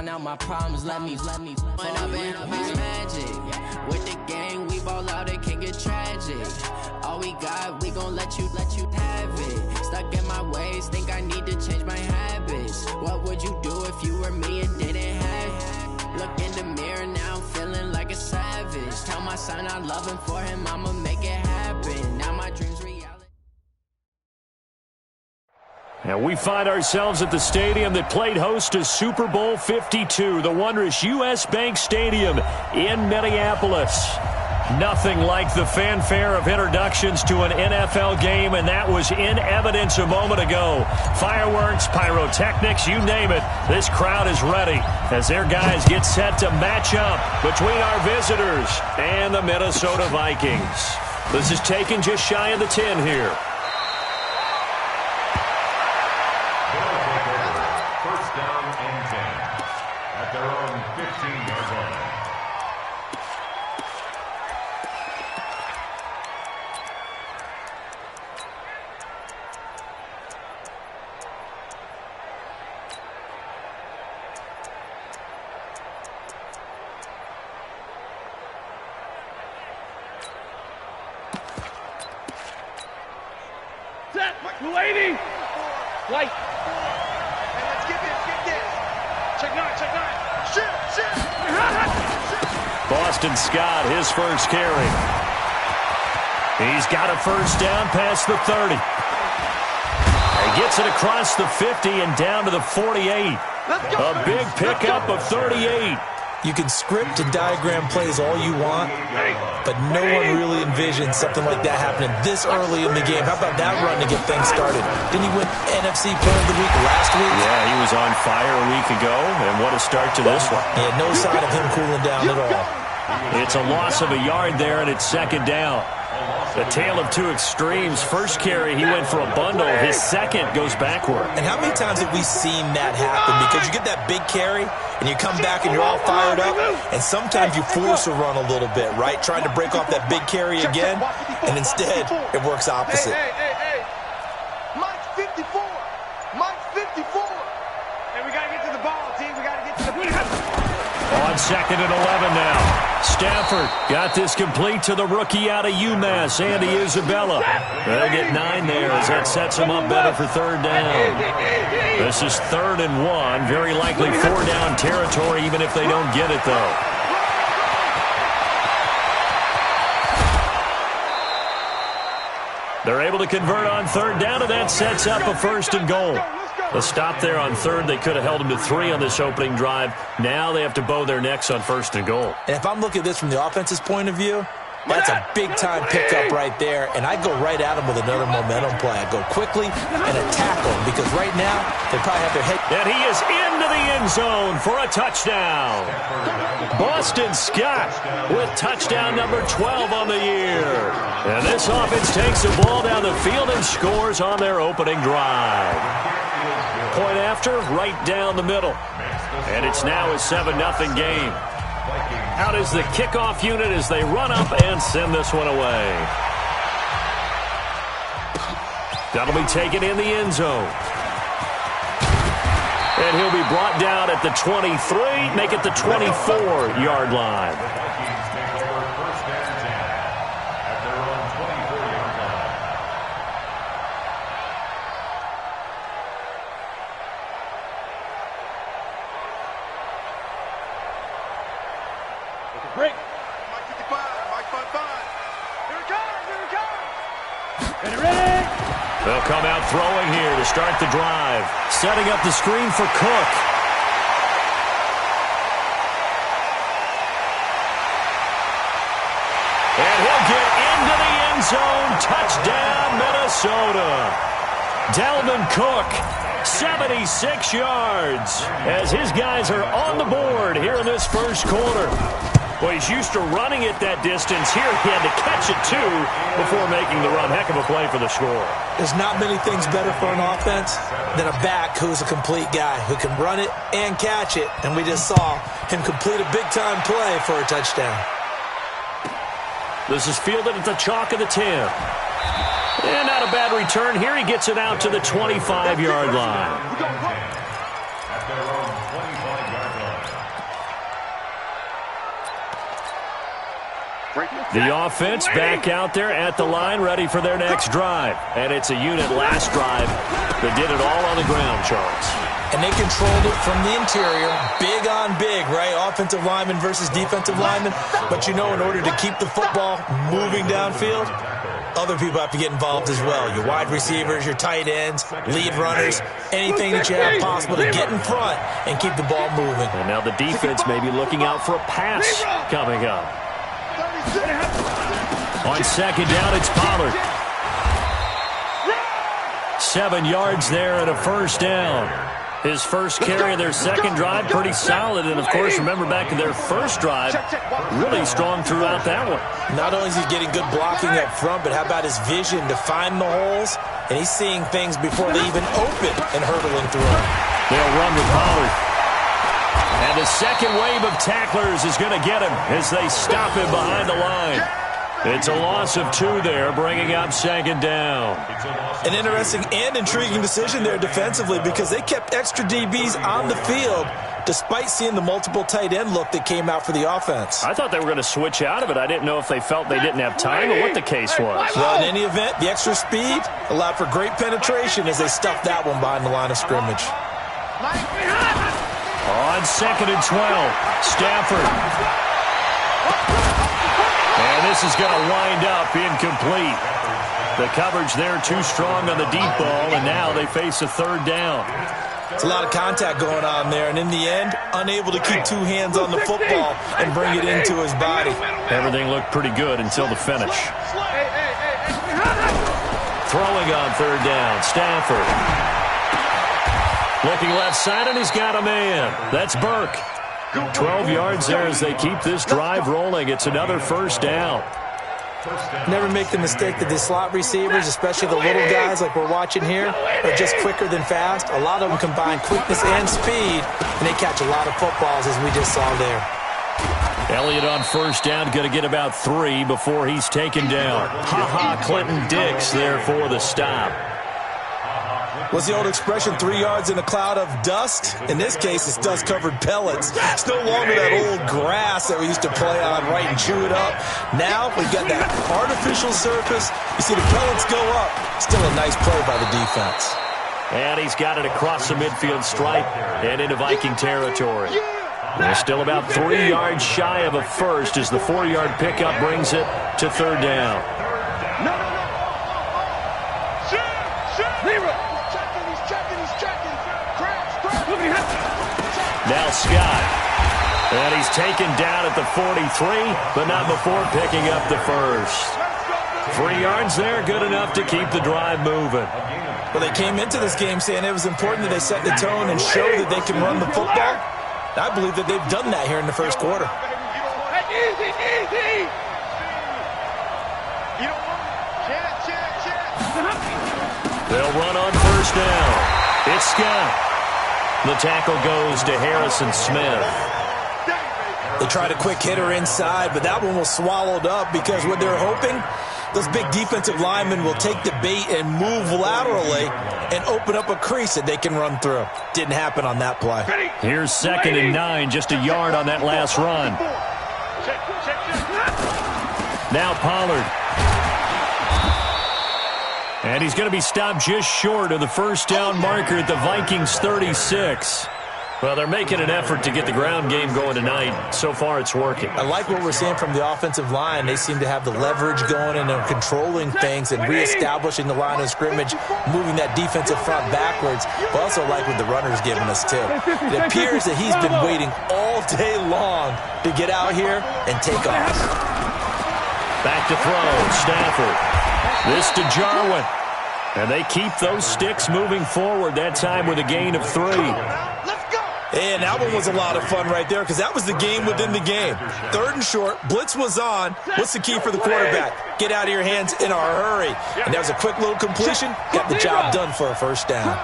drown out my problems. Let me. When up and up is magic. With the gang, we ball out, it can get tragic. All we got, we gon' let you have it. Stuck in my ways, think I need to change my habits. What would you do if you were me and didn't have it? Look in the mirror, now I'm feeling like a savage. Tell my son I love him, for him I'ma make it happen. Now my dreams reality. And we find ourselves at the stadium that played host to Super Bowl 52, the wondrous U.S. Bank Stadium in Minneapolis. Nothing like the fanfare of introductions to an NFL game, and that was in evidence a moment ago. Fireworks, pyrotechnics, you name it. This crowd is ready as their guys get set to match up between our visitors and the Minnesota Vikings. This is taken just shy of the 10 here. First down and 10 at their own 15-yard line. Set, 280. White. Boston Scott, his first carry. He's got a first down past the 30. He gets it across the 50 and down to the 48. A big pickup of 38. You can script and diagram plays all you want, but no one really envisioned something like that happening this early in the game. How about that run to get things started? Didn't he win NFC Player of the Week last week? Yeah, he was on fire a week ago, and what a start to this one. Yeah, no sign of him cooling down at all. It's a loss of a yard there, and it's second down. A tale of two extremes. First carry, he went for a bundle. His second goes backward. And how many times have we seen that happen? Because you get that big carry, and you come back and you're all fired up, and sometimes you force a run a little bit, right? Trying to break off that big carry again, and instead it works opposite. Hey. Mike's 54. Mike's 54. Hey, we got to get to the ball, team. We got to get to the ball. On second and 11 now. Stafford got this complete to the rookie out of UMass, Andy Isabella. They'll get 9 there as that sets him up better for third down. This is 3rd and 1. Very likely 4-down territory, even if they don't get it, though. They're able to convert on third down, and that sets up a 1st and goal. A stop there on third. They could have held them to 3 on this opening drive. Now they have to bow their necks on 1st and goal. And if I'm looking at this from the offense's point of view, that's a big-time pickup right there. And I go right at them with another momentum play. I go quickly and attack them because right now they probably have their head. And he is into the end zone for a touchdown. Boston Scott with touchdown number 12 on the year. And this offense takes the ball down the field and scores on their opening drive. Point after, right down the middle. And it's now a 7-0 game. Out is the kickoff unit as they run up and send this one away. That'll be taken in the end zone. And he'll be brought down at the 23, make it the 24-yard line. Break. Mike 55. Mike 55. Here it comes. Ready. They'll come out throwing here to start the drive. Setting up the screen for Cook. And he'll get into the end zone. Touchdown, Minnesota. Dalvin Cook, 76 yards, as his guys are on the board here in this first quarter. Well, he's used to running it that distance. Here he had to catch it, too, before making the run. Heck of a play for the score. There's not many things better for an offense than a back who's a complete guy who can run it and catch it. And we just saw him complete a big-time play for a touchdown. This is fielded at the chalk of the 10. And not a bad return. Here he gets it out to the 25-yard line. The offense back out there at the line, ready for their next drive. And it's a unit last drive that did it all on the ground, Charles. And they controlled it from the interior, big on big, right? Offensive lineman versus defensive lineman. But you know, in order to keep the football moving downfield, other people have to get involved as well. Your wide receivers, your tight ends, lead runners, anything that you have possible to get in front and keep the ball moving. And now the defense may be looking out for a pass coming up. On second down, it's Pollard. 7 yards there and a first down. His first carry of their second drive, pretty solid. And, of course, remember back in their first drive, really strong throughout that one. Not only is he getting good blocking up front, but how about his vision to find the holes? And he's seeing things before they even open and hurdling through them. They'll run with Pollard. And the second wave of tacklers is going to get him as they stop him behind the line. It's a loss of 2 there, bringing up second down. An interesting and intriguing decision there defensively because they kept extra DBs on the field despite seeing the multiple tight end look that came out for the offense. I thought they were going to switch out of it. I didn't know if they felt they didn't have time or what the case was. Well, in any event, the extra speed allowed for great penetration as they stuffed that one behind the line of scrimmage. On second and 12, Stafford. And this is going to wind up incomplete. The coverage there too strong on the deep ball, and now they face a third down. It's a lot of contact going on there, and in the end, unable to keep 2 hands on the football and bring it into his body. Everything looked pretty good until the finish. Throwing on third down, Stafford. Looking left side, and he's got a man. That's Burke. 12 yards there as they keep this drive rolling. It's another first down. Never make the mistake that the slot receivers, especially the little guys like we're watching here, are just quicker than fast. A lot of them combine quickness and speed, and they catch a lot of footballs, as we just saw there. Elliott on first down, going to get about 3 before he's taken down. Clinton Dix there for the stop. What's the old expression, 3 yards in a cloud of dust? In this case, it's dust-covered pellets. It's no longer that old grass that we used to play on, right, and chew it up. Now we've got that artificial surface. You see the pellets go up. Still a nice play by the defense. And he's got it across the midfield stripe and into Viking territory. They're still about 3 yards shy of a first as the 4-yard pickup brings it to third down. Now Scott. And he's taken down at the 43, but not before picking up the first. 3 yards there, good enough to keep the drive moving. Well, they came into this game saying it was important that they set the tone and show that they can run the football. I believe that they've done that here in the first quarter. They'll run on first down. It's Scott. The tackle goes to Harrison Smith. They tried a quick hitter inside, but that one was swallowed up because what they're hoping, those big defensive linemen will take the bait and move laterally and open up a crease that they can run through. Didn't happen on that play. Here's second and 9, just a yard on that last run. Now Pollard. And he's going to be stopped just short of the first down marker at the Vikings 36. Well, they're making an effort to get the ground game going tonight. So far, it's working. I like what we're seeing from the offensive line. They seem to have the leverage going and they're controlling things and reestablishing the line of scrimmage, moving that defensive front backwards. But also like what the runner's giving us, too. It appears that he's been waiting all day long to get out here and take off. Back to throw, Stafford. This to Jarwin. And they keep those sticks moving forward, that time with a gain of 3. And that one was a lot of fun right there because that was the game within the game. Third and short, blitz was on. What's the key for the quarterback? Get out of your hands in a hurry. And that was a quick little completion. Got the job done for a first down.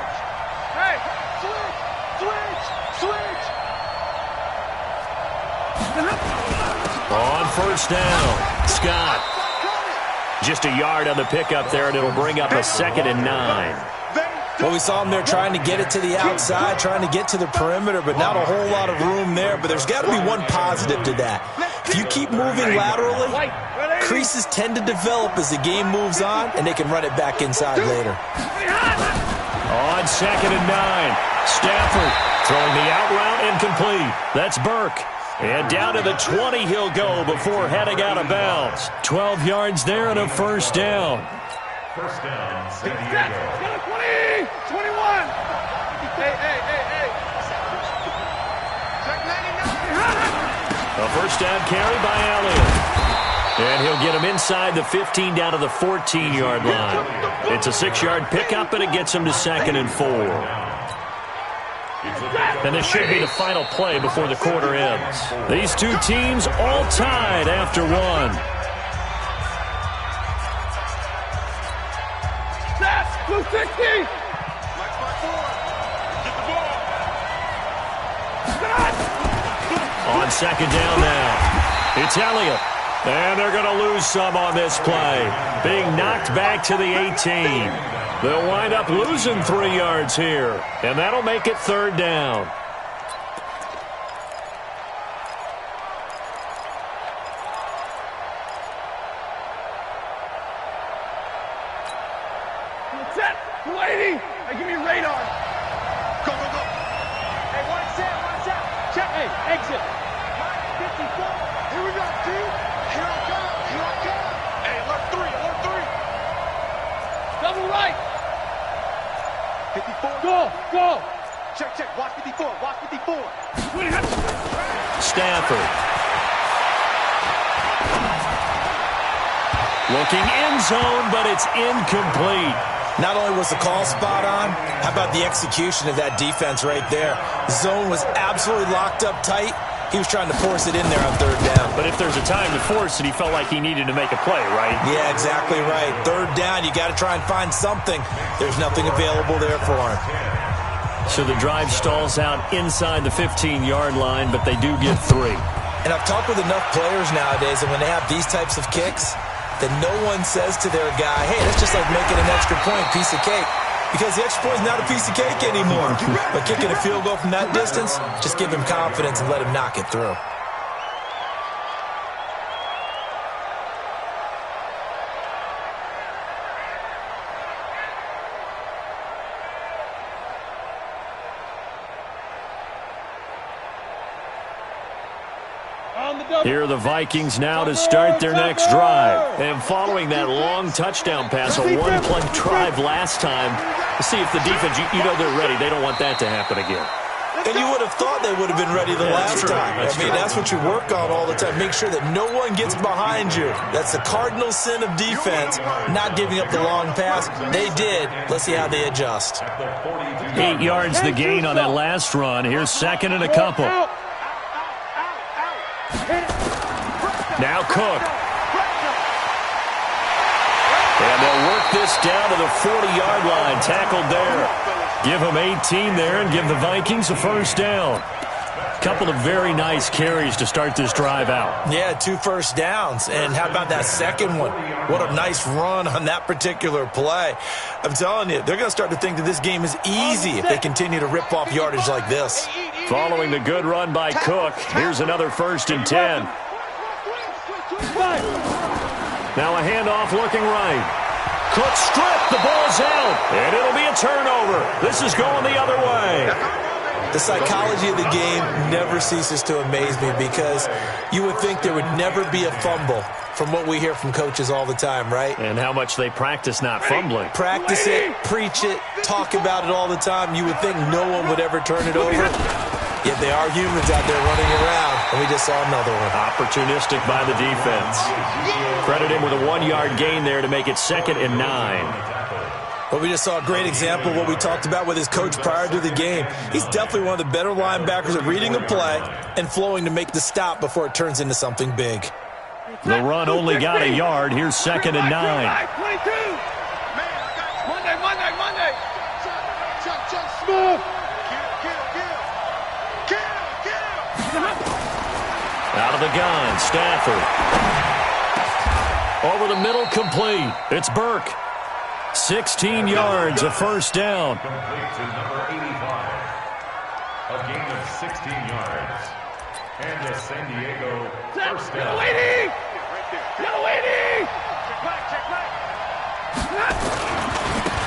On first down, Scott. Just a yard on the pickup there, and it'll bring up a second and 9. Well, we saw him there trying to get it to the outside, trying to get to the perimeter, but not a whole lot of room there. But there's got to be one positive to that. If you keep moving laterally, creases tend to develop as the game moves on, and they can run it back inside later. On 2nd and 9, Stafford throwing the out route incomplete. That's Burke. And down to the 20 he'll go before heading out of bounds. 12 yards there and a first down. First down, San Diego. 20, 21. Hey. Check 99. A first down carry by Elliott. And he'll get him inside the 15 down to the 14-yard line. It's a 6-yard pickup, and it gets him to 2nd and 4. And this should be the final play before the quarter ends. These two teams all tied after one. Blue 60. Mike 4. Get the ball. On 2nd down now. It's Elliott. And they're going to lose some on this play. Being knocked back to the 18. They'll wind up losing 3 yards here. And that'll make it 3rd down. Set. 280. Hey, give me a radar. Go. Hey, one set. Check. Hey, exit. 54. Here we go, dude. Here I come. Hey, alert 3. Double right. 54. Go. Check. Watch 54. Stafford. Looking end zone, but it's incomplete. Not only was the call spot on, how about the execution of that defense right there? The zone was absolutely locked up tight. He was trying to force it in there on 3rd down. But if there's a time to force it, he felt like he needed to make a play, right? Yeah, exactly right. 3rd down, you got to try and find something. There's nothing available there for him. So the drive stalls out inside the 15-yard line, but they do get 3. And I've talked with enough players nowadays, and when they have these types of kicks, that no one says to their guy, hey, that's just like making an extra point, piece of cake. Because the extra point is not a piece of cake anymore. But kicking a field goal from that distance, just give him confidence and let him knock it through. Here are the Vikings now to start their next drive. And following that long touchdown pass, a one-play drive last time, to see if the defense, you know they're ready. They don't want that to happen again. And you would have thought they would have been ready the last time. That's what you work on all the time. Make sure that no one gets behind you. That's the cardinal sin of defense, not giving up the long pass. They did. Let's see how they adjust. 8 yards the gain on that last run. Here's 2nd and a couple. Now Cook. And they'll work this down to the 40-yard line. Tackled there. Give them 18 there and give the Vikings a first down. Couple of very nice carries to start this drive out. Yeah, 2 first downs. And how about that second one? What a nice run on that particular play. I'm telling you, they're going to start to think that this game is easy if they continue to rip off yardage like this. Following the good run by Cook, here's another 1st and 10. Now a handoff looking right. Cook stripped, the ball's out, and it'll be a turnover. This is going the other way. The psychology of the game never ceases to amaze me because you would think there would never be a fumble from what we hear from coaches all the time, right? And how much they practice not fumbling. Practice it, preach it, talk about it all the time. You would think no one would ever turn it over. Yet they are humans out there running around, and we just saw another one. Opportunistic by the defense. Credit him with a 1-yard gain there to make it 2nd and 9. But we just saw a great example of what we talked about with his coach prior to the game. He's definitely one of the better linebackers at reading a play and flowing to make the stop before it turns into something big. The run only got a yard. Here's 2nd and 9. 22. Monday. Chuck, smooth. Out of the gun, Stafford. Over the middle, complete. It's Burke. 16 yards, a first down. Complete to number 85. A gain of 16 yards. And the San Diego first down. Waiting! Yellow waiting! Check back.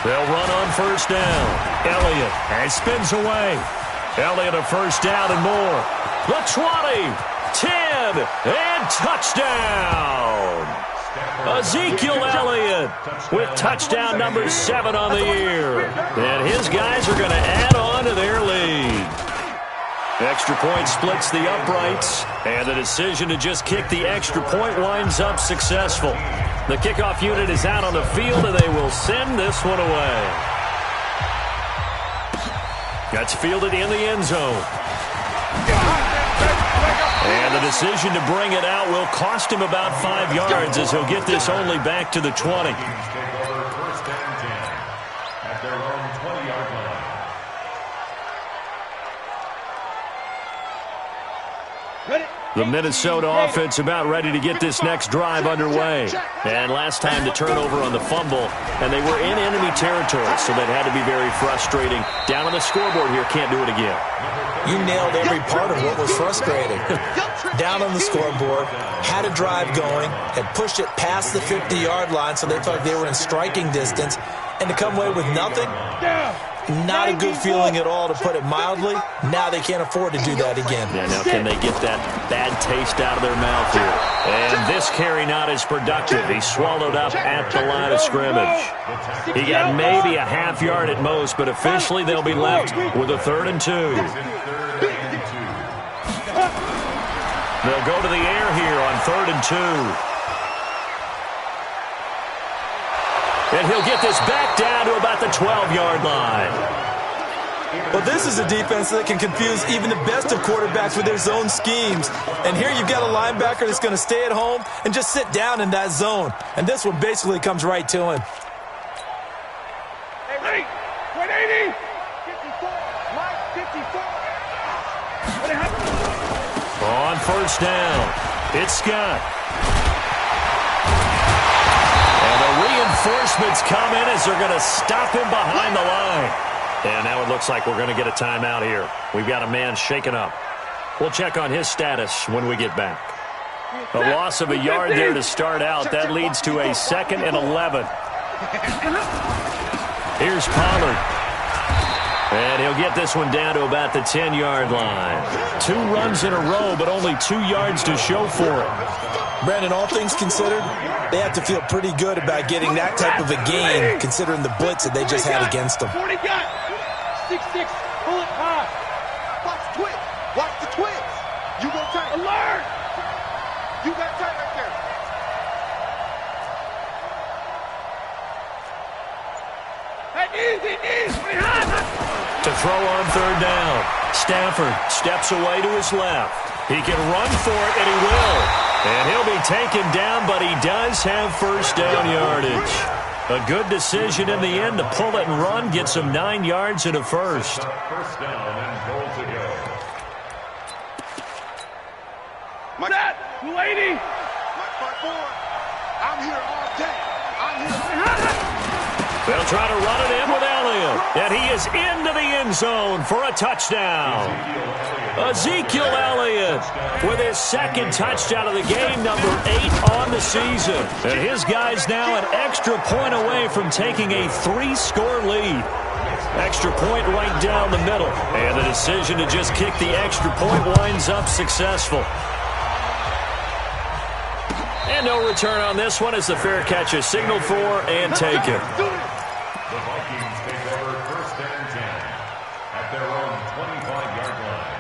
They'll run on first down. Elliott spins away. Elliott a first down and more. The 20, 10, and touchdown. Ezekiel Elliott with touchdown number 7 on the year. And his guys are going to add on to their lead. Extra point splits the uprights, and the decision to just kick the extra point winds up successful. The kickoff unit is out on the field, and they will send this one away. That's fielded in the end zone. And the decision to bring it out will cost him about 5 yards as he'll get this only back to the 20. First and 10 at their own 20-yard line. The Minnesota offense about ready to get this next drive underway. And last time the turnover on the fumble, and they were in enemy territory, so that had to be very frustrating. Down on the scoreboard here, can't do it again. You nailed every part of what was frustrating. Down on the scoreboard, had a drive going, had pushed it past the 50-yard line, so they felt like they were in striking distance, and to come away with nothing, not a good feeling at all, to put it mildly. Now they can't afford to do that again. Yeah, now can they get that bad taste out of their mouth here? And this carry not as productive. He swallowed up at the line of scrimmage. He got maybe a half yard at most, but officially they'll be left with a 3rd and 2. They'll go to the air here on 3rd and 2. And he'll get this back down to about the 12-yard line. Well, this is a defense that can confuse even the best of quarterbacks with their zone schemes. And here you've got a linebacker that's going to stay at home and just sit down in that zone. And this one basically comes right to him. Hey, 180! 54! Mike, 54! On first down, it's Scott. Reinforcements come in as they're going to stop him behind the line. And now it looks like we're going to get a timeout here. We've got a man shaken up. We'll check on his status when we get back. A loss of a yard there to start out. That leads to a 2nd and 11. Here's Pollard. And he'll get this one down to about the 10-yard line. 2 runs in a row, but only 2 yards to show for it. Brandon, all things considered, they have to feel pretty good about getting that type of a gain, considering the blitz that they just had against them. 40 got 6-6, pull it high. Watch the twins. Watch the twins. You go tight. Alert! You got tight right there. Hey, easy. To throw on 3rd down. Stafford steps away to his left. He can run for it, and he will. And he'll be taken down, but he does have first down yardage. A good decision in the end to pull it and run, get some 9 yards and a first. First down and goal to go. That lady. Mike 4. I'm here all day. They'll try to run it in with Elliott. And he is into the end zone for a touchdown. Ezekiel Elliott with his 2nd touchdown of the game, number 8 on the season. And his guys now an extra point away from taking a 3-score lead. Extra point right down the middle. And the decision to just kick the extra point winds up successful. And no return on this one as the fair catch is signaled for and taken. The Vikings take over 1st and 10 at their own 25-yard line.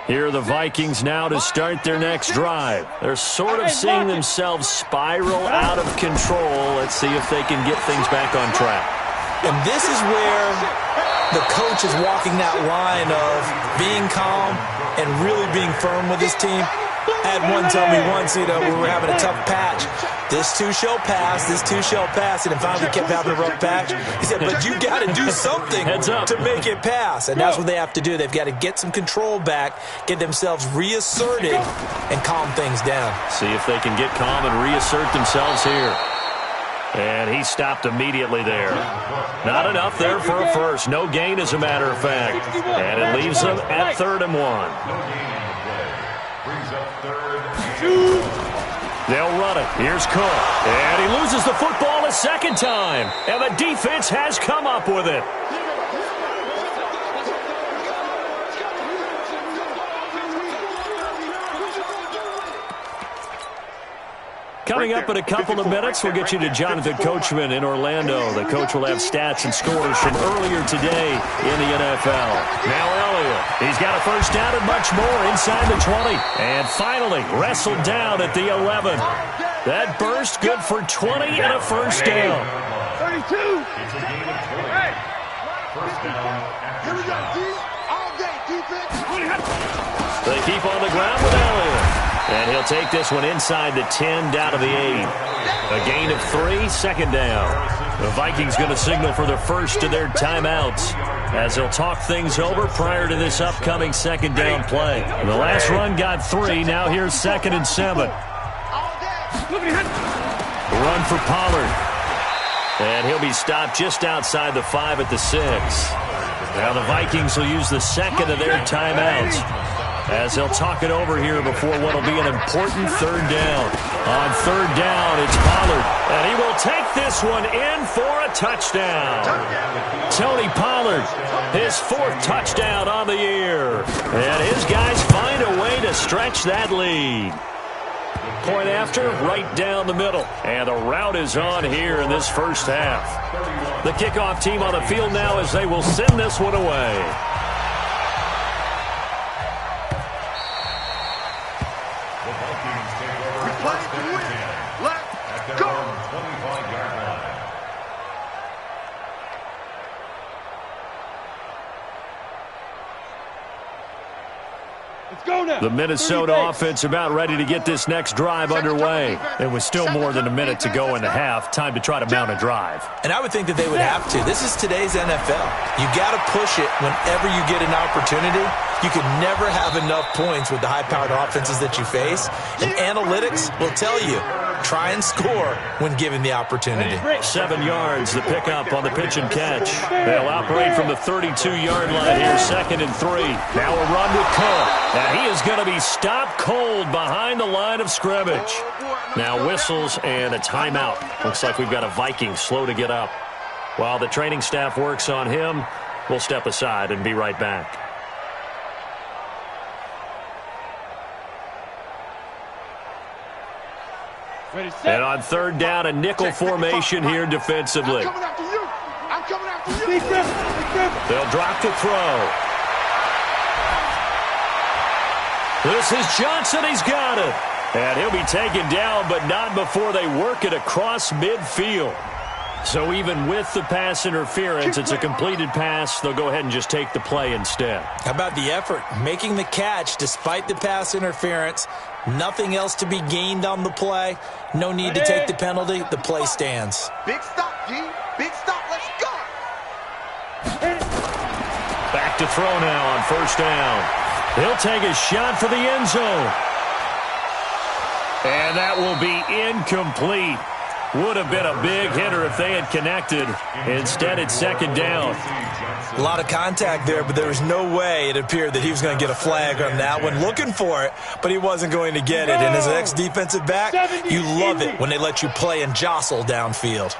Here are the Vikings now to start their next drive. They're sort of seeing themselves spiral out of control. Let's see if they can get things back on track. And this is where the coach is walking that line of being calm and really being firm with his team. I had one tell me once, we were having a tough patch. This too shall pass, this too shall pass. And it finally kept having a rough patch. He said, but you got to do something to make it pass. And that's what they have to do. They've got to get some control back, get themselves reasserted, and calm things down. See if they can get calm and reassert themselves here. And he stopped immediately there. Not enough there for a first. No gain, as a matter of fact. And it leaves them at 3rd and 1. Brings up 3rd. They'll run it. Here's Cook. And he loses the football a second time. And the defense has come up with it. Coming up in a couple of minutes, we'll get you to Jonathan Coachman in Orlando. The coach will have stats and scores from earlier today in the NFL. Now Elliott. He's got a first down and much more inside the 20. And finally wrestled down at the 11. That burst good for 20 and a first down. 32. It's a gain of 20. First down after Here we go, D. All day, defense. They keep on the ground with Elliott. And he'll take this one inside the 10, down to the 8. A gain of 3, second down. The Vikings going to signal for the first of their timeouts as they'll talk things over prior to this upcoming second down play. The last run got 3. Now here's 2nd and 7. Run for Pollard. And he'll be stopped just outside the 5 at the 6. Now the Vikings will use the second of their timeouts as they'll talk it over here before what will be an important 3rd down. On 3rd down, it's Pollard. And he will take this one in for a touchdown. Tony Pollard, his 4th touchdown on the year. And his guys find a way to stretch that lead. Point after, right down the middle. And the route is on here in this first half. The kickoff team on the field now as they will send this one away. The Minnesota offense about ready to get this next drive underway. It was still more than a minute to go in the half. Time to try to mount a drive. And I would think that they would have to. This is today's NFL. You got to push it whenever you get an opportunity. You can never have enough points with the high-powered offenses that you face. And analytics will tell you, try and score when given the opportunity. 7 yards, the pickup on the pitch and catch. They'll operate from the 32-yard line here, 2nd and 3. Now a run with Cook. And he is going to be stopped cold behind the line of scrimmage. Now whistles and a timeout. Looks like we've got a Viking slow to get up. While the training staff works on him, we'll step aside and be right back. And on 3rd down, a nickel formation here defensively. I'm coming after you. They'll drop the throw. This is Johnson. He's got it. And he'll be taken down, but not before they work it across midfield. So even with the pass interference, it's a completed pass. They'll go ahead and just take the play instead. How about the effort? Making the catch despite the pass interference. Nothing else to be gained on the play. No need to take the penalty. The play stands. Big stop, G. Big stop. Let's go. Back to throw now on 1st down. He'll take a shot for the end zone. And that will be incomplete. Would have been a big hitter if they had connected. Instead, it's 2nd down. A lot of contact there, but there was no way it appeared that he was going to get a flag on that one. Looking for it, but he wasn't going to get it. And as an ex-defensive back, you love it when they let you play and jostle downfield.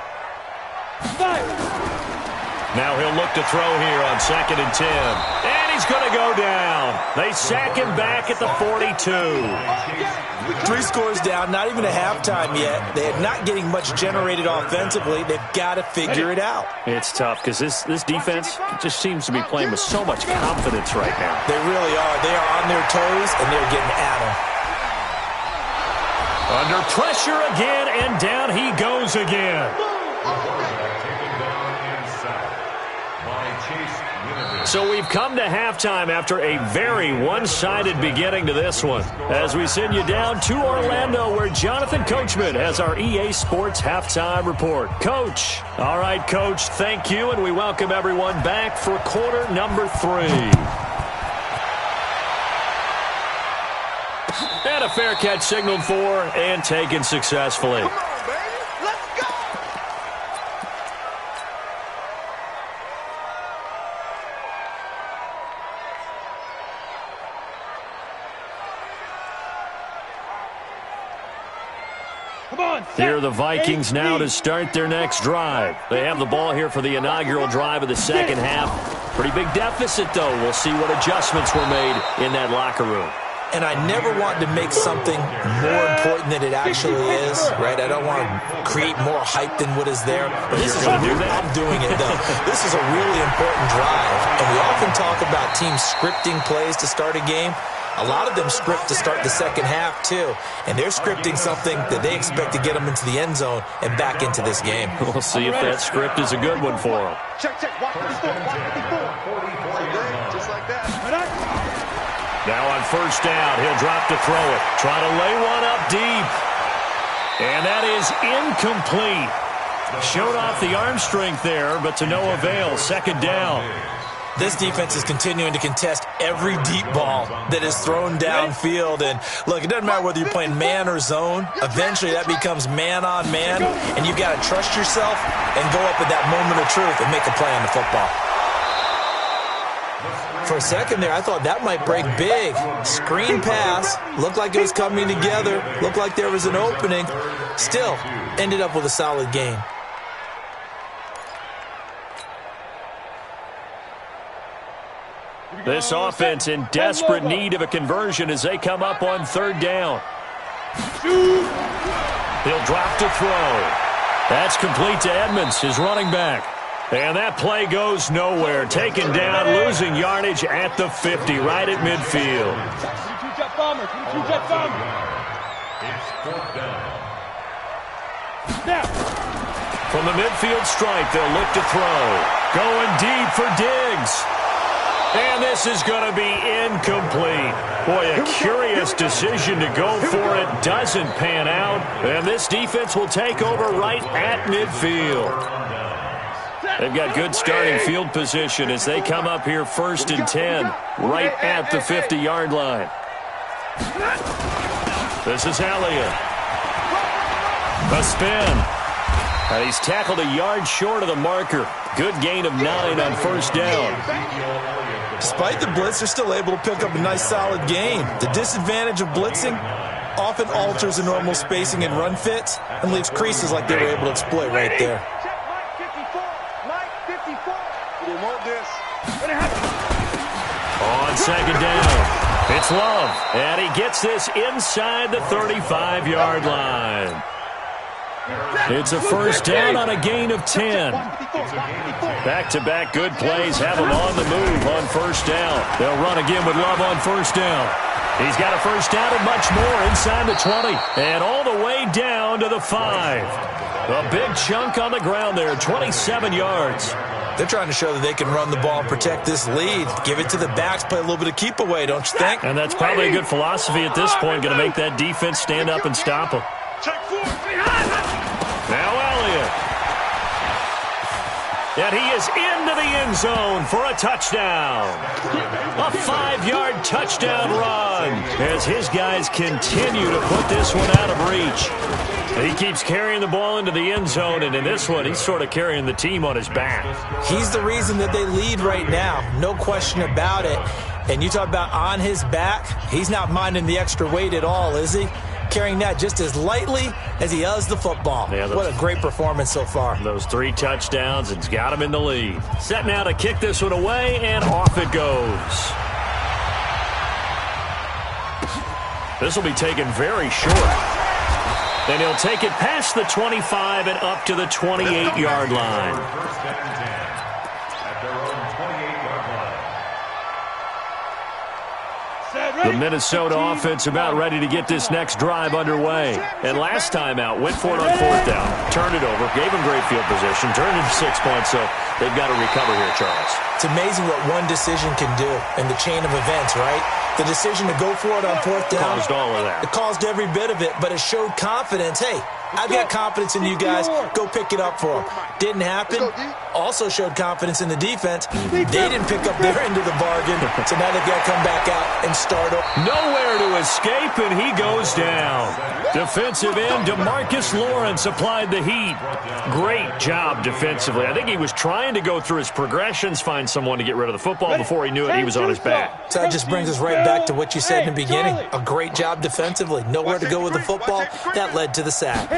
Now he'll look to throw here on 2nd and 10. And he's going to go down. They sack him back at the 42. 3 scores down, not even a halftime yet. They are not getting much generated offensively. They've got to figure it out. It's tough because this defense just seems to be playing with so much confidence right now. They really are. They are on their toes, and they're getting at them. Under pressure again, and down he goes again. So we've come to halftime after a very one-sided beginning to this one. As we send you down to Orlando, where Jonathan Coachman has our EA Sports halftime report. Coach. All right, Coach, thank you, and we welcome everyone back for quarter number 3. And a fair catch signaled for and taken successfully. Come on, baby. Let's go. Here are the Vikings now to start their next drive. They have the ball here for the inaugural drive of the second half. Pretty big deficit, though. We'll see what adjustments were made in that locker room. And I never want to make something more important than it actually is, right? I don't want to create more hype than what is there. But this is I'm doing it, though. This is a really important drive. And we often talk about teams scripting plays to start a game. A lot of them script to start the second half, too. And they're scripting something that they expect to get them into the end zone and back into this game. We'll see if that script is a good one for them. Check. Watch 54. Just like that. Now on first down, he'll drop to throw it. Try to lay one up deep. And that is incomplete. Showed off the arm strength there, but to no avail. Second down. This defense is continuing to contest every deep ball that is thrown downfield. And, look, it doesn't matter whether you're playing man or zone. Eventually, that becomes man on man. And you've got to trust yourself and go up at that moment of truth and make a play on the football. For a second there, I thought that might break big. Screen pass. Looked like it was coming together. Looked like there was an opening. Still, ended up with a solid gain. This offense in desperate need of a conversion as they come up on third down. He'll drop to throw. That's complete to Edmonds, his running back. And that play goes nowhere. Taken down, losing yardage at the 50, right at midfield. From the midfield stripe, they'll look to throw. Going deep for Diggs. And this is going to be incomplete. Boy, a curious decision to go for it. Doesn't pan out. And this defense will take over right at midfield. They've got good starting field position as they come up here first and 10, right at the 50-yard line. This is Elliott. A spin. And he's tackled a yard short of the marker. Good gain of 9 on first down. Despite the blitz, they're still able to pick up a nice, solid gain. The disadvantage of blitzing often alters the normal spacing and run fits and leaves creases like they were able to exploit right there. On second down, it's Love, and he gets this inside the 35-yard line. It's a first down on a gain of 10. Back-to-back good plays have him on the move on first down. They'll run again with Love on first down. He's got a first down and much more inside the 20 and all the way down to the 5. A big chunk on the ground there, 27 yards. They're trying to show that they can run the ball and protect this lead. Give it to the backs, play a little bit of keep away, don't you think? And that's probably a good philosophy at this point, going to make that defense stand up and stop him. Now Elliott. And he is into the end zone for a touchdown. A 5-yard touchdown run as his guys continue to put this one out of reach. He keeps carrying the ball into the end zone, and in this one, he's sort of carrying the team on his back. He's the reason that they lead right now, no question about it. And you talk about on his back, he's not minding the extra weight at all, is he? Carrying that just as lightly as he does the football. Yeah, what a great performance so far. Those 3 touchdowns, it's got him in the lead. Set now to kick this one away, and off it goes. This will be taken very short. And he'll take it past the 25 and up to the 28-yard line. The Minnesota offense about ready to get this next drive underway. And last time out, went for it on fourth down, turned it over, gave him great field position, turned it to 6 points, so they've got to recover here, Charles. It's amazing what one decision can do in the chain of events, right? The decision to go for it on fourth down. Caused all of that. It caused every bit of it, but it showed confidence. Hey, I've got confidence in you guys. Go pick it up for them. Didn't happen. Also showed confidence in the defense. They didn't pick up their end of the bargain, so now they've got to come back out and start over. Nowhere to escape, and he goes down. Defensive end DeMarcus Lawrence applied the heat. Great job defensively. I think he was trying to go through his progressions, find someone to get rid of the football. Before he knew it, he was on his back. So that just brings us right back to what you said in the beginning. A great job defensively. Nowhere to go with the football. That led to the sack.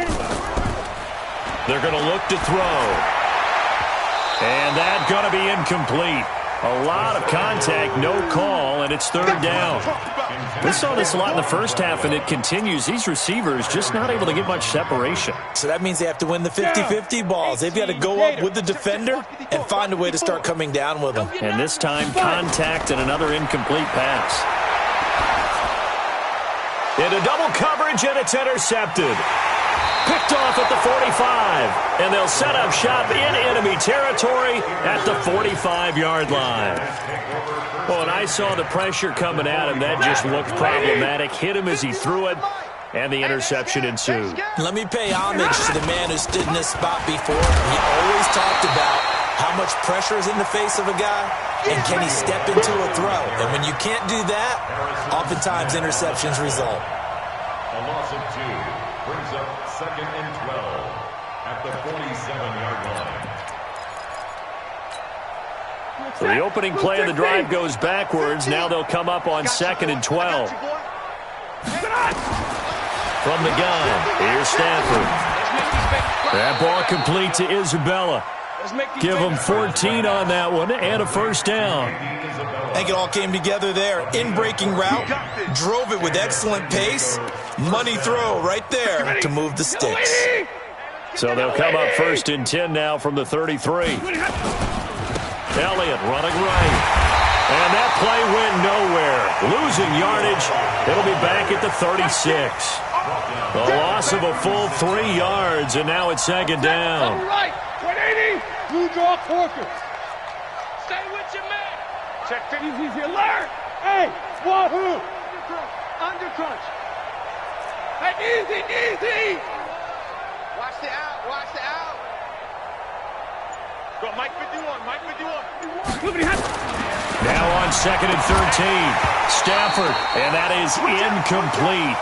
They're going to look to throw. And that's going to be incomplete. A lot of contact, no call, and it's third down. We saw this a lot in the first half, and it continues. These receivers just not able to get much separation. So that means they have to win the 50-50 balls. They've got to go up with the defender and find a way to start coming down with them. And this time, contact and another incomplete pass. Into double coverage, and it's intercepted. Picked off at the 45, and they'll set up shop in enemy territory at the 45-yard line. Well, and I saw the pressure coming at him. That just looked problematic. Hit him as he threw it, and the interception ensued. Let me pay homage to the man who stood in this spot before. He always talked about how much pressure is in the face of a guy, and can he step into a throw. And when you can't do that, oftentimes interceptions result. A loss of 2 brings up 2nd and 12 at the 47-yard line. So the opening play of the drive goes backwards. Now they'll come up on 2nd and 12. From the gun, here's Stafford. That ball complete to Isabella. Give him 14 on that one and a first down. I think it all came together there. In-breaking route, drove it with excellent pace. Money throw right there to move the sticks. So they'll come up 1st and 10 now from the 33. Elliott running right. And that play went nowhere. Losing yardage. It'll be back at the 36. The loss of a full 3 yards, and now it's 2nd down. Right, 180. Blue draw Corker. Stay with your man. Check 50. Easy alert. Hey, wahoo. Under crunch. Hey, easy. Watch the out. Go, Mike 51. Now on 2nd and 13. Stafford, and that is incomplete.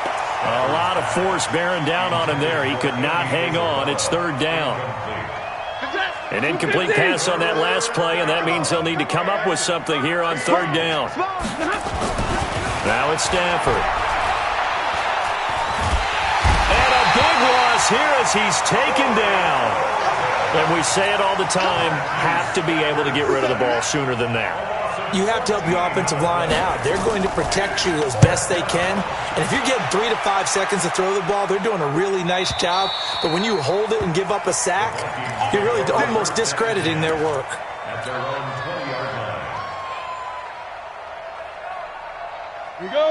A lot of force bearing down on him there. He could not hang on. It's 3rd down. An incomplete pass on that last play, and that means they'll need to come up with something here on 3rd down. Now it's Stafford. And a big loss here as he's taken down. And we say it all the time, have to be able to get rid of the ball sooner than that. You have to help your offensive line out. They're going to protect you as best they can. And if you're getting 3 to 5 seconds to throw the ball, they're doing a really nice job. But when you hold it and give up a sack, you're really almost discrediting their work. At their own 20-yard line.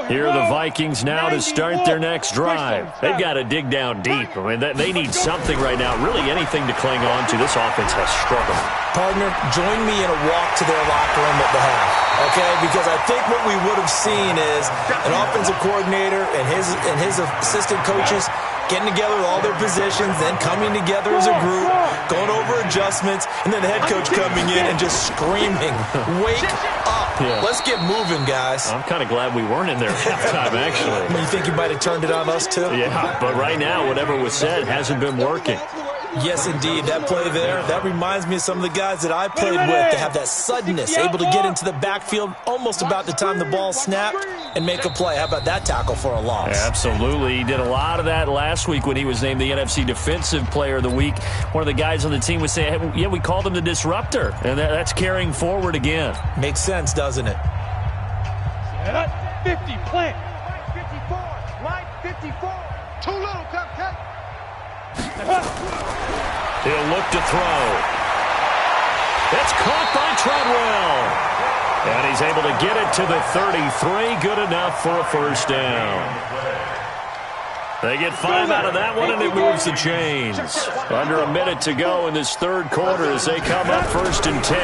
Here are the Vikings now to start their next drive. They've got to dig down deep. I mean, they need something right now, really anything to cling on to. This offense has struggled. Partner, join me in a walk to their locker room at the half, okay? Because I think what we would have seen is an offensive coordinator and his assistant coaches getting together with all their positions, then coming together as a group, going over adjustments, and then the head coach coming in and just screaming, wake up. Yeah. Let's get moving, guys. I'm kind of glad we weren't in there at halftime, actually. You think you might have turned it on us, too? Yeah, but right now, whatever was said hasn't been working. Yes, indeed. That play there, that reminds me of some of the guys that I played with that have that suddenness, able to get into the backfield almost about the time the ball snapped and make a play. How about that tackle for a loss? Absolutely. He did a lot of that last week when he was named the NFC Defensive Player of the Week. One of the guys on the team was saying, hey, yeah, we called him the disruptor, and that's carrying forward again. Makes sense, doesn't it? 50, plant. Line 54. Too little, cut. He'll look to throw. It's caught by Treadwell. And he's able to get it to the 33. Good enough for a first down. They get 5 out of that one, and it moves the chains. Under a minute to go in this third quarter as they come up 1st and 10.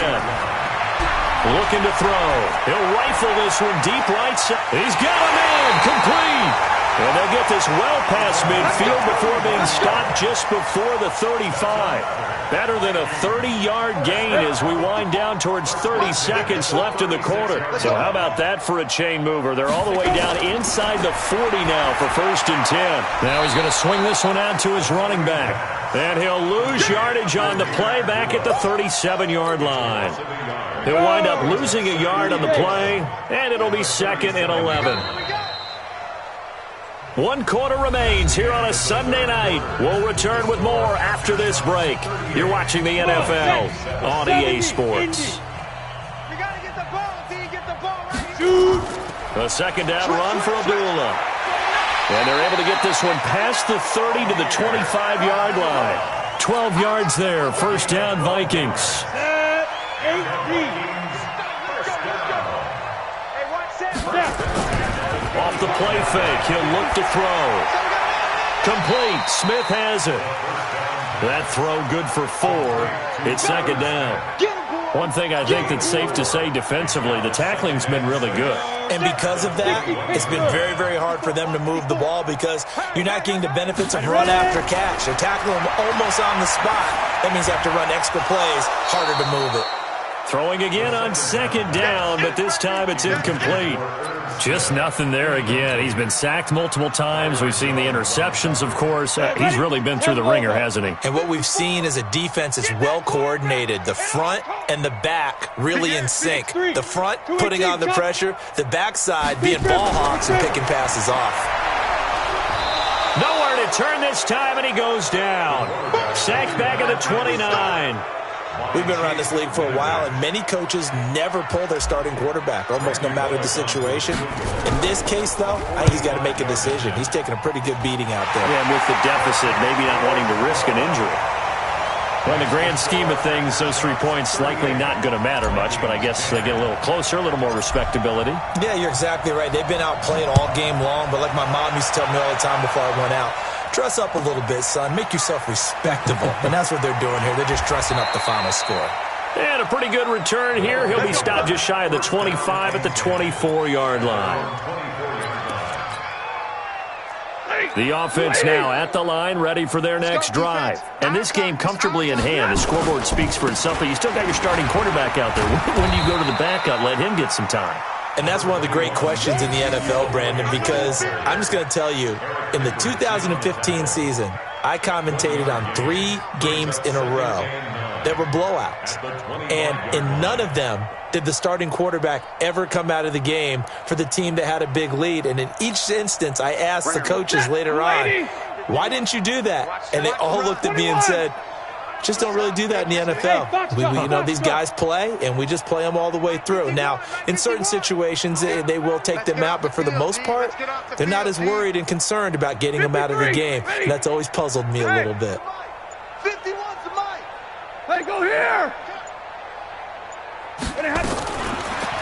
Looking to throw. He'll rifle this one deep right side. He's got a man. Complete. And they'll get this well past midfield before being stopped just before the 35. Better than a 30-yard gain as we wind down towards 30 seconds left in the quarter. So how about that for a chain mover? They're all the way down inside the 40 now for 1st and 10. Now he's going to swing this one out to his running back. And he'll lose yardage on the play back at the 37-yard line. He'll wind up losing a yard on the play, and it'll be 2nd and 11. 1 quarter remains here on a Sunday night. We'll return with more after this break. You're watching the NFL on EA Sports. You got to get the ball until you get the ball right here. A 2nd down run for Abdullah. And they're able to get this one past the 30 to the 25-yard line. 12 yards there. 1st down, Vikings. 18. Off the play fake, he'll look to throw. Complete. Smith has it. That throw good for 4. It's 2nd down. One thing I think that's safe to say defensively, the tackling's been really good. And because of that, it's been very, very hard for them to move the ball because you're not getting the benefits of run after catch. They're tackling them almost on the spot. That means they have to run extra plays, harder to move it. Throwing again on 2nd down, but this time it's incomplete. Just nothing there again. He's been sacked multiple times. We've seen the interceptions, of course. He's really been through the ringer, hasn't he? And what we've seen is a defense that's well coordinated. The front and the back really in sync. The front putting on the pressure, the backside being ball hawks and picking passes off. Nowhere to turn this time, and he goes down. Sacked back at the 29. We've been around this league for a while, and many coaches never pull their starting quarterback, almost no matter the situation. In this case, though, I think he's got to make a decision. He's taking a pretty good beating out there. Yeah, and with the deficit, maybe not wanting to risk an injury. Well, in the grand scheme of things, those 3 points likely not going to matter much, but I guess they get a little closer, a little more respectability. Yeah, you're exactly right. They've been outplayed all game long, but like my mom used to tell me all the time before I went out, dress up a little bit, son. Make yourself respectable. And that's what they're doing here. They're just dressing up the final score. And a pretty good return here. He'll be stopped just shy of the 25 at the 24-yard line. The offense now at the line, ready for their next drive. And this game comfortably in hand. The scoreboard speaks for itself, but you still got your starting quarterback out there. When do you go to the backup? Let him get some time. And that's one of the great questions in the NFL, Brandon, because I'm just going to tell you, in the 2015 season, I commentated on 3 games in a row that were blowouts. And in none of them did the starting quarterback ever come out of the game for the team that had a big lead. And in each instance, I asked the coaches later on, why didn't you do that? And they all looked at me and said, just don't really do that in the NFL. You know, these guys play, and we just play them all the way through. Now, in certain situations, they will take them out, but for the most part, they're not as worried and concerned about getting them out of the game. And that's always puzzled me a little bit. 51's the mic. Hey, go here.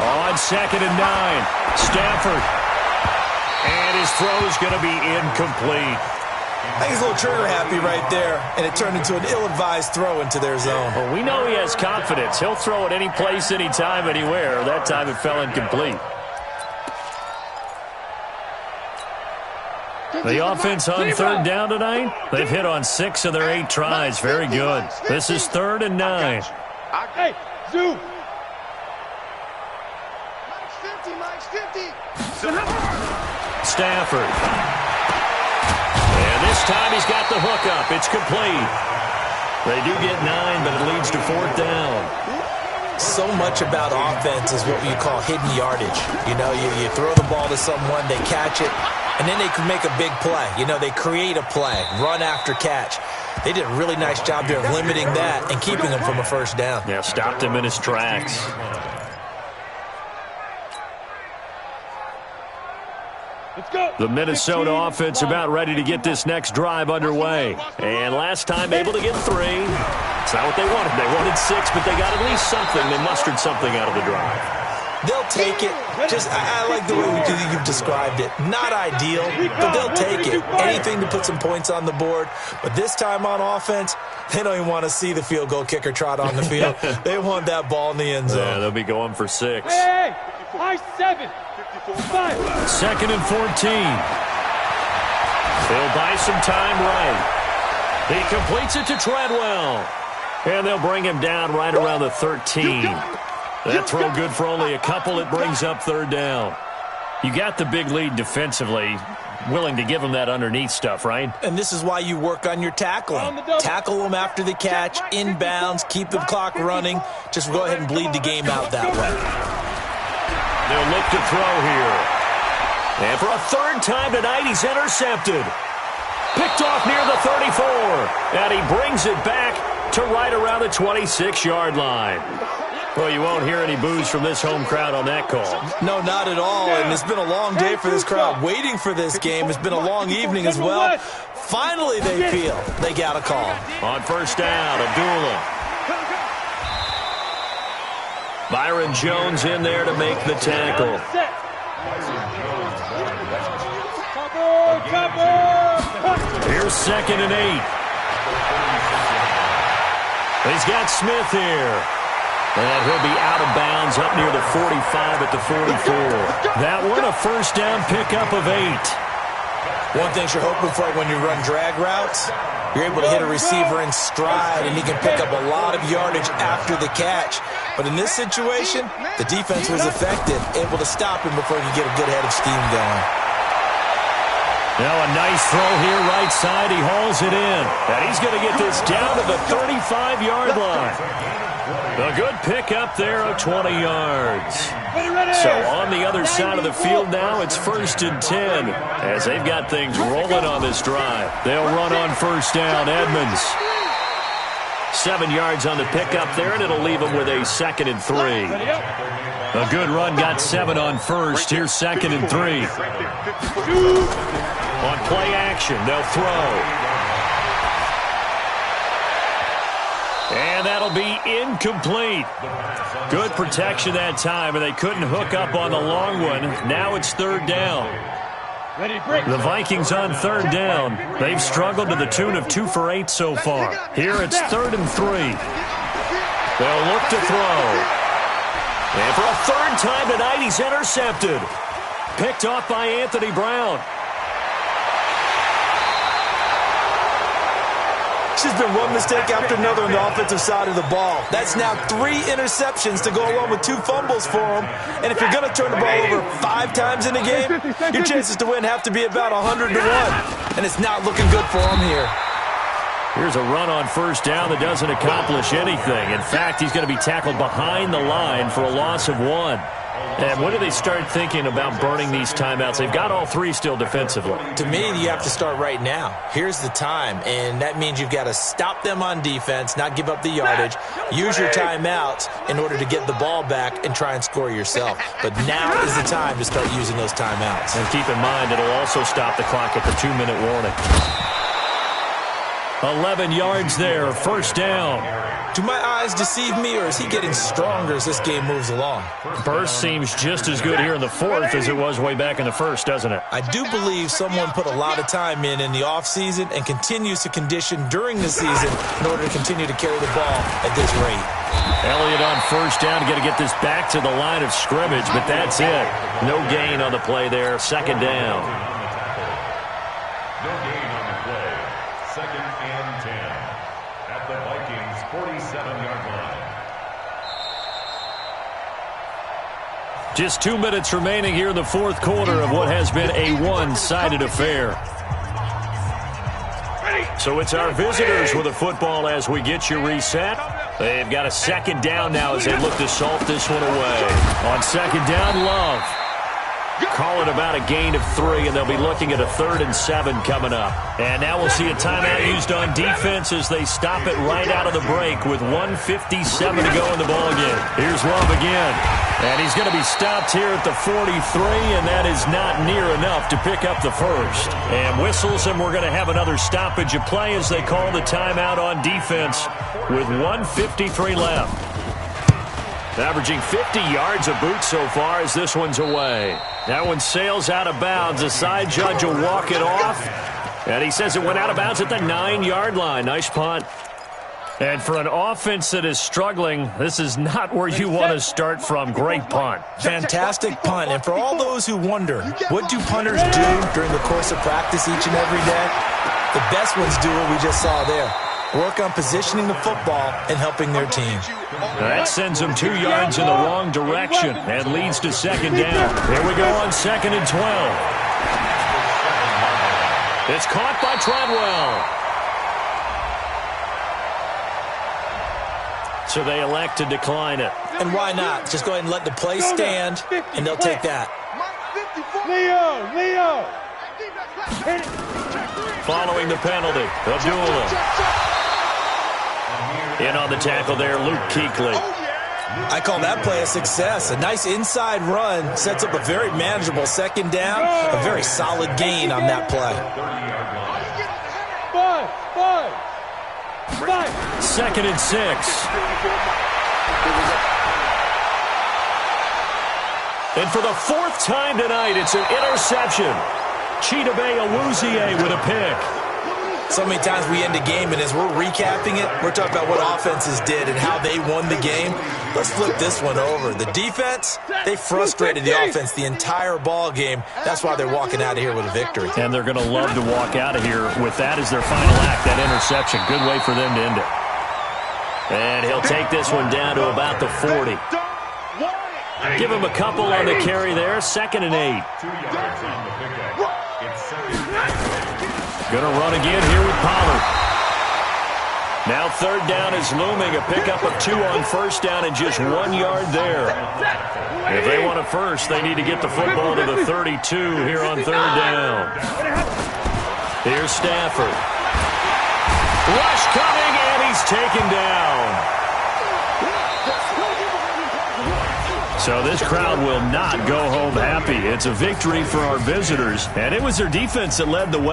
On 2nd and 9, Stafford. And his throw is going to be incomplete. I think he's a little trigger happy right there, and it turned into an ill-advised throw into their zone. Well, we know he has confidence. He'll throw it any place, anytime, anywhere. That time it fell incomplete. The offense on 3rd down tonight, they've hit on 6 of their 8 tries. Very good. This is 3rd and 9. Hey, zoom. Mike's 50. Stafford. And this time he's got the hook up. It's complete. They do get 9, but it leads to 4th down. So much about offense is what you call hidden yardage. You know, you throw the ball to someone, they catch it, and then they can make a big play. You know, they create a play, run after catch. They did a really nice job there of limiting that and keeping him from a 1st down. Yeah, stopped him in his tracks. The Minnesota offense about ready to get this next drive underway. And last time able to get 3. It's not what they wanted. They wanted 6, but they got at least something. They mustered something out of the drive. They'll take it. I like the way you've described it. Not ideal, but they'll take it. Anything to put some points on the board. But this time on offense, they don't even want to see the field goal kicker trot on the field. They want that ball in the end zone. Yeah, they'll be going for 6. Hey, high 7. 2nd and 14. They'll buy some time right. He completes it to Treadwell. And they'll bring him down right around the 13. That throw good for only a couple. It brings up third down. You got the big lead defensively. Willing to give him that underneath stuff, right? And this is why you work on your tackling. Tackle them after the catch, inbounds, keep the clock running. Just go ahead and bleed the game out that way. They'll look to throw here. And for a third time tonight, he's intercepted. Picked off near the 34. And he brings it back to right around the 26-yard line. Well, you won't hear any boos from this home crowd on that call. No, not at all. And it's been a long day for this crowd waiting for this game. It's been a long evening as well. Finally, they feel they got a call. On first down, Abdullah. Byron Jones in there to make the tackle. Here's 2nd and 8. He's got Smith here. And he'll be out of bounds up near the 45 at the 44. That one, a first down pickup of 8. One thing you're hoping for when you run drag routes, you're able to hit a receiver in stride, and he can pick up a lot of yardage after the catch. But in this situation, the defense was effective, able to stop him before he could get a good head of steam going. Now a nice throw here, right side. He hauls it in. And he's going to get this down to the 35-yard line. A good pickup there of 20 yards. So on the other side of the field now, it's 1st and 10 as they've got things rolling on this drive. They'll run on first down. Edmonds. 7 yards on the pickup there, and it'll leave them with a 2nd and 3. A good run, got 7 on first. Here's 2nd and 3. On play action, they'll throw. And that'll be incomplete. Good protection that time, and they couldn't hook up on the long one. Now it's 3rd down. The Vikings on 3rd down. They've struggled to the tune of 2 for 8 so far. Here it's 3rd and 3. They'll look to throw. And for a 3rd time tonight, he's intercepted. Picked off by Anthony Brown. It's just been one mistake after another on the offensive side of the ball. That's now 3 interceptions to go along with 2 fumbles for him. And if you're going to turn the ball over 5 times in a game, your chances to win have to be about 100 to 1. And it's not looking good for him here. Here's a run on first down that doesn't accomplish anything. In fact, he's going to be tackled behind the line for a loss of 1. And when do they start thinking about burning these timeouts? They've got all 3 still defensively. To me, you have to start right now. Here's the time, and that means you've got to stop them on defense, not give up the yardage, use your timeouts in order to get the ball back and try and score yourself. But now is the time to start using those timeouts. And keep in mind, it'll also stop the clock at the 2-minute warning. 11 yards there, first down. Do my eyes deceive me, or is he getting stronger as this game moves along? Burst seems just as good here in the 4th as it was way back in the 1st, doesn't it? I do believe someone put a lot of time in the offseason and continues to condition during the season in order to continue to carry the ball at this rate. Elliott on first down, got to get this back to the line of scrimmage, but that's it. No gain on the play there, 2nd down. No gain on the play. 2nd and 10 at the Vikings 47-yard line. Just 2 minutes remaining here in the 4th quarter of what has been a one-sided affair. So it's our visitors with the football as we get you reset. They've got a 2nd down now as they look to salt this one away. On 2nd down, Love. Call it about a gain of 3, and they'll be looking at a 3rd and 7 coming up. And now we'll see a timeout used on defense as they stop it right out of the break with 1:57 to go in the ballgame. Here's Love again. And he's going to be stopped here at the 43, and that is not near enough to pick up the first. And whistles, and we're going to have another stoppage of play as they call the timeout on defense with 1:53 left. Averaging 50 yards a boot so far as this one's away. That one sails out of bounds. The side judge will walk it off. And he says it went out of bounds at the 9-yard line. Nice punt. And for an offense that is struggling, this is not where you want to start from. Great punt. Fantastic punt. And for all those who wonder, what do punters do during the course of practice each and every day? The best ones do what we just saw there. work on positioning the football and helping their team. That sends them 2 yards in the wrong direction and leads to second down. Here we go on 2nd and 12. It's caught by Treadwell. So they elect to decline it. And why not? Just go ahead and let the play stand, and they'll take that. Leo! Following the penalty, Abdullah. In on the tackle there, Luke Kuechly. I call that play a success. A nice inside run sets up a very manageable second down, a very solid gain on that play. 2nd and 6. And for the 4th time tonight, it's an interception. Chidobe Awuzie with a pick. So many times we end a game, and as we're recapping it, we're talking about what offenses did and how they won the game. Let's flip this one over. The defense, they frustrated the offense the entire ball game. That's why they're walking out of here with a victory. And they're going to love to walk out of here with that as their final act, that interception. Good way for them to end it. And he'll take this one down to about the 40. Give him a couple on the carry there. 2nd and 8. 2 yards on the pickup. It's 2nd. Going to run again here with Pollard. Now 3rd down is looming. A pickup of 2 on 1st down and just 1 yard there. If they want a first, they need to get the football to the 32 here on 3rd down. Here's Stafford. Rush coming, and he's taken down. So this crowd will not go home happy. It's a victory for our visitors, and it was their defense that led the way.